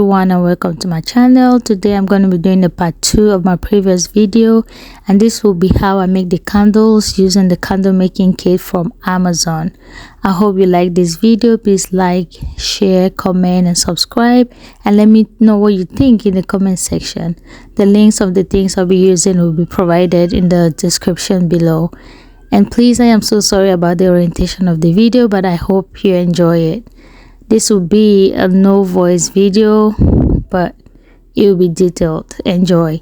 everyone, and welcome to my channel. Today I'm going to be doing the part 2 of my previous video, and this will be how I make the candles using the candle making kit from Amazon. I hope you like this video. Please like, share, comment and subscribe, and let me know what you think in the comment section. The links of the things I'll be using will be provided in the description below. And please, I am so sorry about the orientation of the video, but I hope you enjoy it. This will be a no voice video, but it will be detailed. Enjoy.